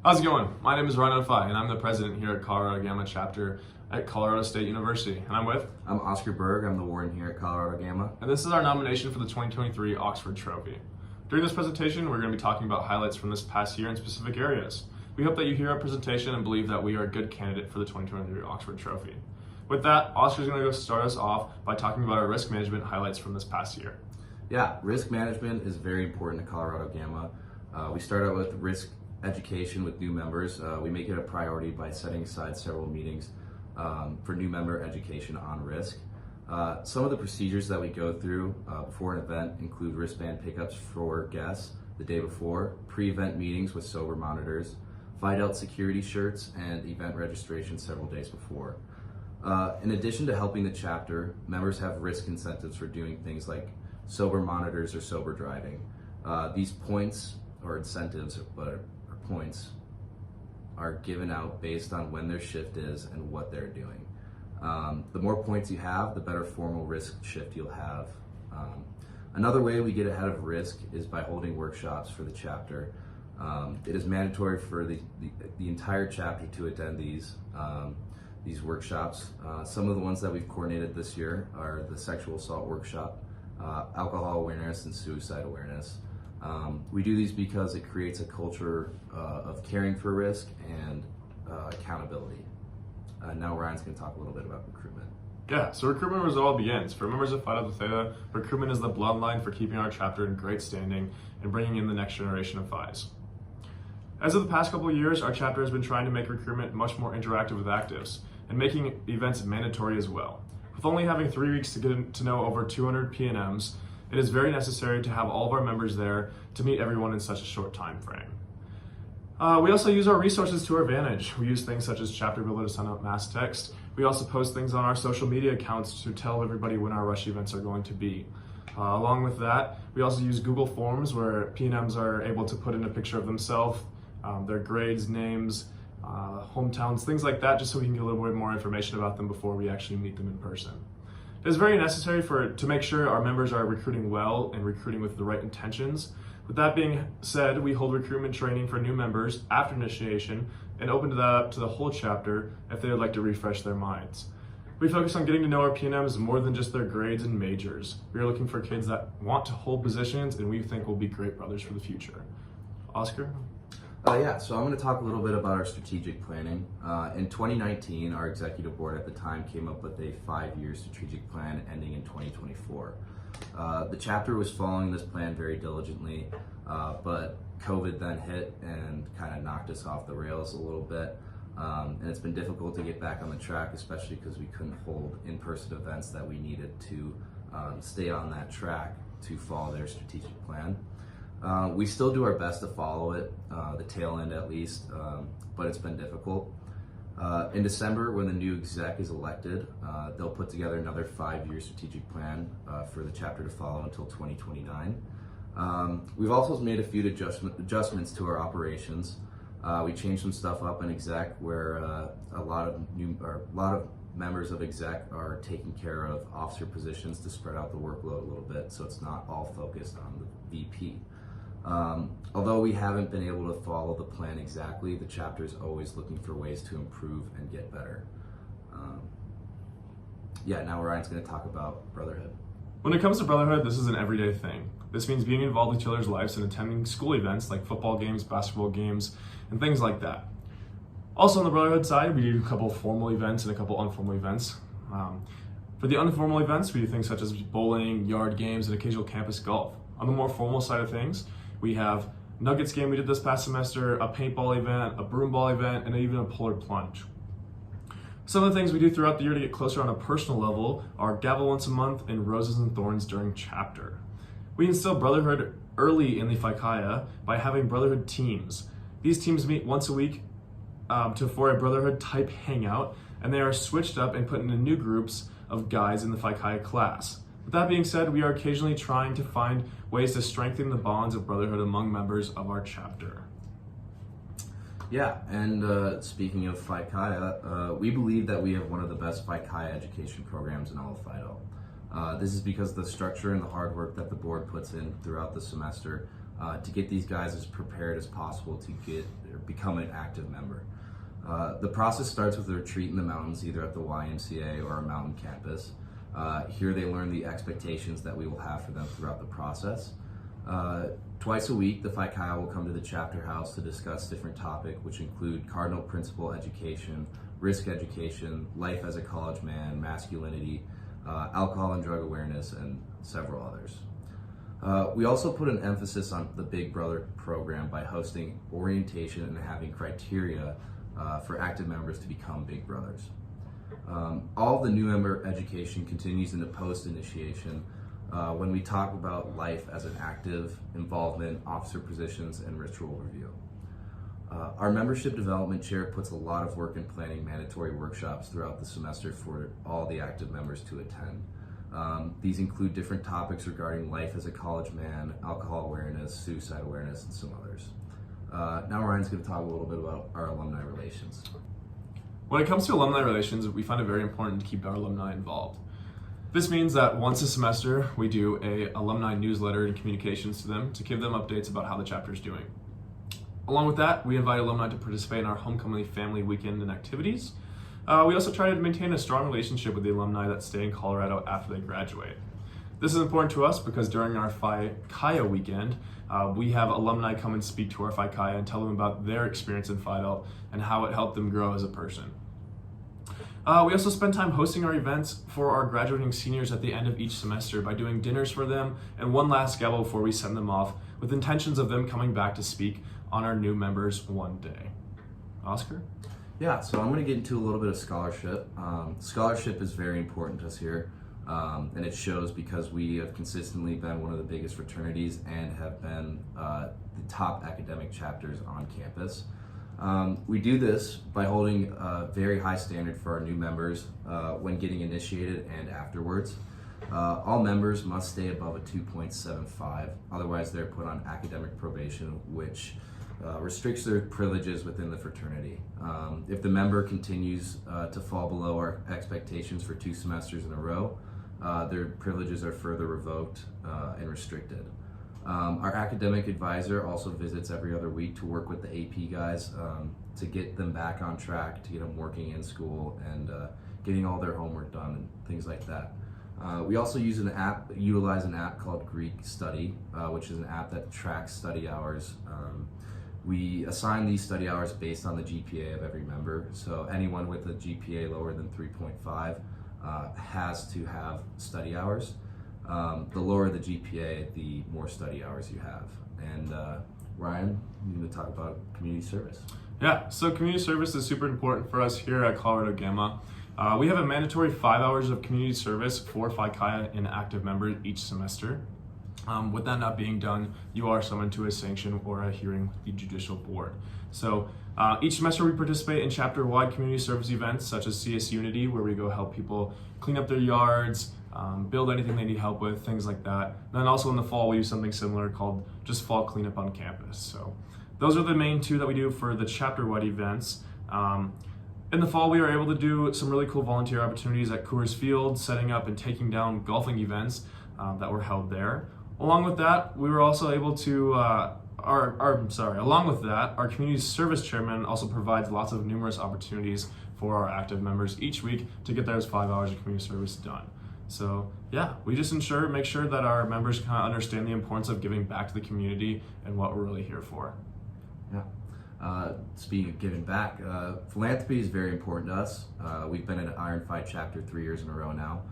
How's it going? My name is Ryan Fye, and I'm the president here at Colorado Gamma Chapter at Colorado State University. And I'm with? I'm Oscar Berg. I'm the warden here at Colorado Gamma. And this is our nomination for the 2023 Oxford Trophy. During this presentation, we're going to be talking about highlights from this past year in specific areas. We hope that you hear our presentation and believe that we are a good candidate for the 2023 Oxford Trophy. With that, Oscar's going to go start us off by talking about our risk management highlights from this past year. Yeah, risk management is very important to Colorado Gamma. We start out with risk education with new members. We make it a priority by setting aside several meetings for new member education on risk. Some of the procedures that we go through before an event include wristband pickups for guests the day before, pre-event meetings with sober monitors, find out security shirts, and event registration several days before. In addition to helping the chapter, members have risk incentives for doing things like sober monitors or sober driving. These points or incentives, but points are given out based on when their shift is and what they're doing. The more points you have, the better formal risk shift you'll have. Another way we get ahead of risk is by holding workshops for the chapter. It is mandatory for the entire chapter to attend these workshops. Some of the ones that we've coordinated this year are the sexual assault workshop, alcohol awareness, and suicide awareness. We do these because it creates a culture of caring for risk and accountability. Now Ryan's going to talk a little bit about recruitment. Yeah, so recruitment is where it all begins. For members of Phi Delta Theta, recruitment is the bloodline for keeping our chapter in great standing and bringing in the next generation of Phis. As of the past couple of years, our chapter has been trying to make recruitment much more interactive with actives and making events mandatory as well. With only having 3 weeks to get to know over 200 P&Ms, it is very necessary to have all of our members there to meet everyone in such a short time frame. We also use our resources to our advantage. We use things such as Chapter Builder to send out mass text. We also post things on our social media accounts to tell everybody when our rush events are going to be. Along with that, we also use Google Forms where P&Ms are able to put in a picture of themselves, their grades, names, hometowns, things like that, just so we can get a little bit more information about them before we actually meet them in person. It is very necessary to make sure our members are recruiting well and recruiting with the right intentions. With that being said, we hold recruitment training for new members after initiation and open that up to the whole chapter if they would like to refresh their minds. We focus on getting to know our P&Ms more than just their grades and majors. We are looking for kids that want to hold positions and we think will be great brothers for the future. Oscar? So I'm going to talk a little bit about our strategic planning. In 2019, our executive board at the time came up with a 5-year strategic plan ending in 2024. The chapter was following this plan very diligently, but COVID then hit and kind of knocked us off the rails a little bit. And it's been difficult to get back on the track, especially because we couldn't hold in-person events that we needed to stay on that track to follow their strategic plan. We still do our best to follow it, the tail end at least, but it's been difficult. In December, when the new exec is elected, they'll put together another 5-year strategic plan for the chapter to follow until 2029. We've also made a few adjustments to our operations. We changed some stuff up in exec where a lot of members of exec are taking care of officer positions to spread out the workload a little bit, so it's not all focused on the VP. Although we haven't been able to follow the plan exactly, the chapter is always looking for ways to improve and get better. Now Ryan's going to talk about brotherhood. When it comes to brotherhood, this is an everyday thing. This means being involved in each other's lives and attending school events like football games, basketball games, and things like that. Also on the brotherhood side, we do a couple formal events and a couple informal events. For the informal events, we do things such as bowling, yard games, and occasional campus golf. On the more formal side of things, we have Nuggets game we did this past semester, a paintball event, a broomball event, and even a polar plunge. Some of the things we do throughout the year to get closer on a personal level are Gavel once a month and Roses and Thorns during chapter. We instill brotherhood early in the Phi Chi by having brotherhood teams. These teams meet once a week for a brotherhood type hangout, and they are switched up and put into new groups of guys in the Phi Chi class. With that being said, we are occasionally trying to find ways to strengthen the bonds of brotherhood among members of our chapter. Speaking of Phi Chi, we believe that we have one of the best Phi Chi education programs in all of Phi Delta. This is because the structure and the hard work that the board puts in throughout the semester to get these guys as prepared as possible to get or become an active member. The process starts with a retreat in the mountains, either at the YMCA or our mountain campus. Here they learn the expectations that we will have for them throughout the process. Twice a week, the Phi Chi will come to the chapter house to discuss different topics, which include cardinal principle education, risk education, life as a college man, masculinity, alcohol and drug awareness, and several others. We also put an emphasis on the Big Brother program by hosting orientation and having criteria for active members to become Big Brothers. All of the new member education continues into post-initiation when we talk about life as an active, involvement, officer positions, and ritual review. Our membership development chair puts a lot of work in planning mandatory workshops throughout the semester for all the active members to attend. These include different topics regarding life as a college man, alcohol awareness, suicide awareness, and some others. Now Ryan's going to talk a little bit about our alumni relations. When it comes to alumni relations, we find it very important to keep our alumni involved. This means that once a semester, we do a alumni newsletter and communications to them to give them updates about how the chapter is doing. Along with that, we invite alumni to participate in our homecoming family weekend and activities. We also try to maintain a strong relationship with the alumni that stay in Colorado after they graduate. This is important to us because during our Phi Chi weekend, we have alumni come and speak to our Phi Chi and tell them about their experience in Phi Delta and how it helped them grow as a person. We also spend time hosting our events for our graduating seniors at the end of each semester by doing dinners for them and one last gala before we send them off, with intentions of them coming back to speak on our new members one day. Oscar? Yeah, so I'm going to get into a little bit of scholarship. Scholarship is very important to us here, and it shows because we have consistently been one of the biggest fraternities and have been the top academic chapters on campus. We do this by holding a very high standard for our new members when getting initiated and afterwards. All members must stay above a 2.75, otherwise they're put on academic probation, which restricts their privileges within the fraternity. If the member continues to fall below our expectations for 2 semesters in a row, their privileges are further revoked and restricted. Our academic advisor also visits every other week to work with the AP guys to get them back on track, to get them working in school and getting all their homework done and things like that. We also utilize an app called Greek Study, which is an app that tracks study hours. We assign these study hours based on the GPA of every member. So anyone with a GPA lower than 3.5 has to have study hours. The lower the GPA, the more study hours you have. And Ryan, you need to talk about community service. Yeah, so community service is super important for us here at Colorado Gamma. We have a mandatory 5 hours of community service for Phi Chi and active members each semester. With that not being done, you are summoned to a sanction or a hearing with the judicial board. So each semester we participate in chapter-wide community service events such as CS Unity, where we go help people clean up their yards, build anything they need help with, things like that. And then also in the fall we do something similar called just fall cleanup on campus. So those are the main 2 that we do for the chapter-wide events. In the fall we are able to do some really cool volunteer opportunities at Coors Field, setting up and taking down golfing events that were held there. Along with that, we were also able to, along with that, our community service chairman also provides lots of numerous opportunities for our active members each week to get those 5 hours of community service done. So yeah, we just make sure that our members kind of understand the importance of giving back to the community and what we're really here for. Yeah. Speaking of giving back, philanthropy is very important to us. We've been in Iron Phi chapter 3 years in a row now.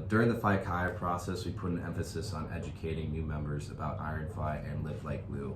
During the Phi Chi process, we put an emphasis on educating new members about Iron Phi and Live Like Lou.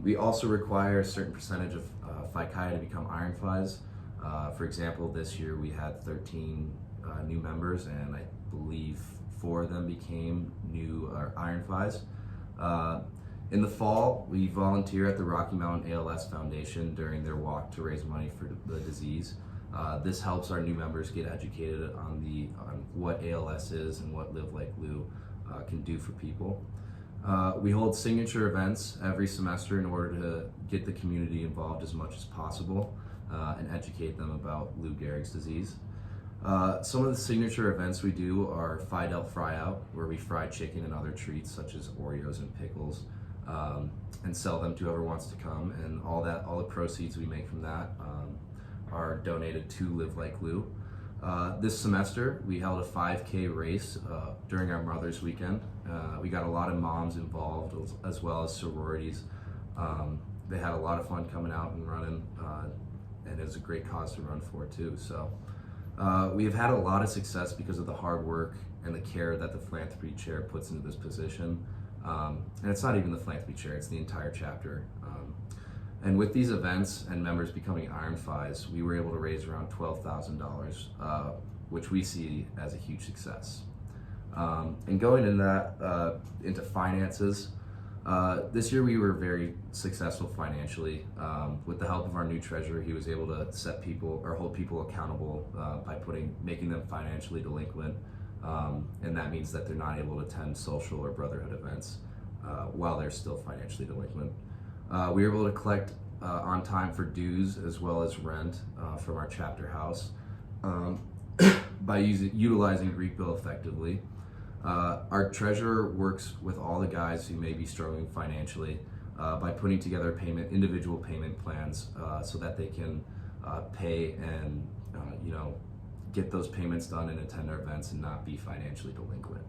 We also require a certain percentage of Phi Chi to become Iron Phis. For example, this year we had 13 new members, and I believe 4 of them became new Iron Phis. In the fall, we volunteer at the Rocky Mountain ALS Foundation during their walk to raise money for the disease. This helps our new members get educated on what ALS is and what Live Like Lou can do for people. We hold signature events every semester in order to get the community involved as much as possible and educate them about Lou Gehrig's disease. Some of the signature events we do are Phi Delta Fry Out, where we fry chicken and other treats such as Oreos and pickles. and sell them to whoever wants to come. And all the proceeds we make from that are donated to Live Like Lou. This semester, we held a 5K race during our Mother's Weekend. We got a lot of moms involved, as well as sororities. They had a lot of fun coming out and running, and it was a great cause to run for too. So we have had a lot of success because of the hard work and the care that the philanthropy chair puts into this position. And it's not even the philanthropy chair, it's the entire chapter. And with these events and members becoming Iron Fies, we were able to raise around $12,000, which we see as a huge success. And going into finances, this year we were very successful financially. With the help of our new treasurer, he was able to hold people accountable by making them financially delinquent. And that means that they're not able to attend social or brotherhood events while they're still financially delinquent. We were able to collect on time for dues as well as rent from our chapter house by utilizing Greek Bill effectively. Our treasurer works with all the guys who may be struggling financially by putting together individual payment plans so that they can pay and get those payments done and attend our events and not be financially delinquent.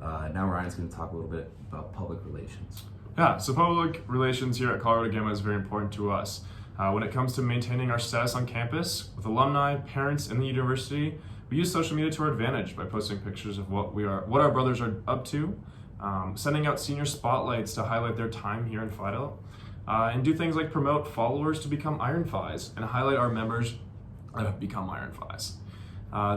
Now Ryan's going to talk a little bit about public relations. Yeah, so public relations here at Colorado Gamma is very important to us. When it comes to maintaining our status on campus with alumni, parents, and the university, we use social media to our advantage by posting pictures of what our brothers are up to, sending out senior spotlights to highlight their time here in Fido, and do things like promote followers to become Iron Fies and highlight our members that have become Iron Fies.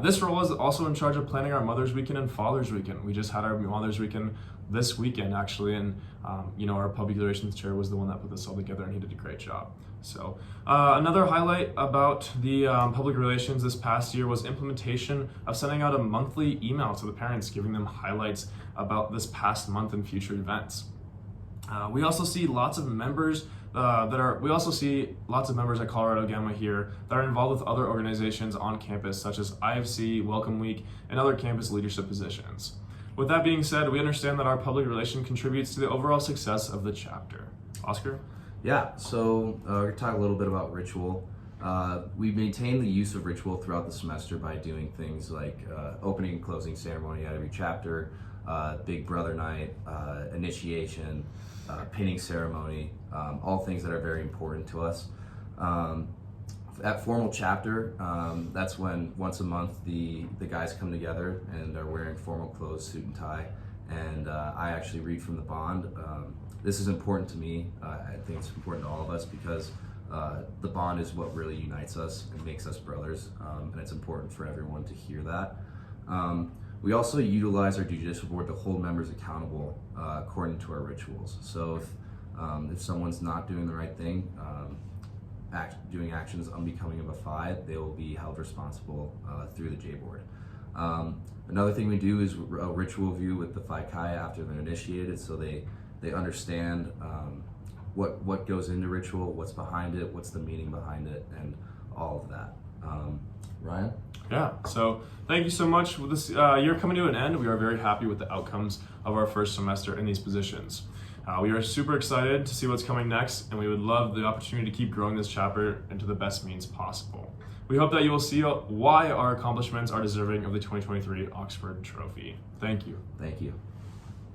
This role is also in charge of planning our Mother's Weekend and Father's Weekend. We just had our Mother's Weekend this weekend, actually, and our public relations chair was the one that put this all together, and he did a great job. So another highlight about the public relations this past year was implementation of sending out a monthly email to the parents, giving them highlights about this past month and future events. We also see lots of members at Colorado Gamma here that are involved with other organizations on campus, such as IFC, Welcome Week, and other campus leadership positions. With that being said, we understand that our public relation contributes to the overall success of the chapter. Oscar? Yeah, so we're going to talk a little bit about ritual. We maintain the use of ritual throughout the semester by doing things like opening and closing ceremony at every chapter, Big Brother night, initiation, pinning ceremony, all things that are very important to us. At formal chapter, that's when once a month the guys come together and are wearing formal clothes, suit and tie, and I actually read from the bond. This is important to me. I think it's important to all of us because the bond is what really unites us and makes us brothers, and it's important for everyone to hear that. We also utilize our judicial board to hold members accountable according to our rituals. So if someone's not doing the right thing, doing actions unbecoming of a Phi, they will be held responsible through the J board. Another thing we do is a ritual view with the Phi Chi after they're initiated, so they understand what goes into ritual, what's behind it, what's the meaning behind it, and all of that. Ryan? Yeah, so thank you so much. With this year coming to an end, we are very happy with the outcomes of our first semester in these positions. We are super excited to see what's coming next, and we would love the opportunity to keep growing this chapter into the best means possible. We hope that you will see why our accomplishments are deserving of the 2023 Oxford Trophy. Thank you. Thank you.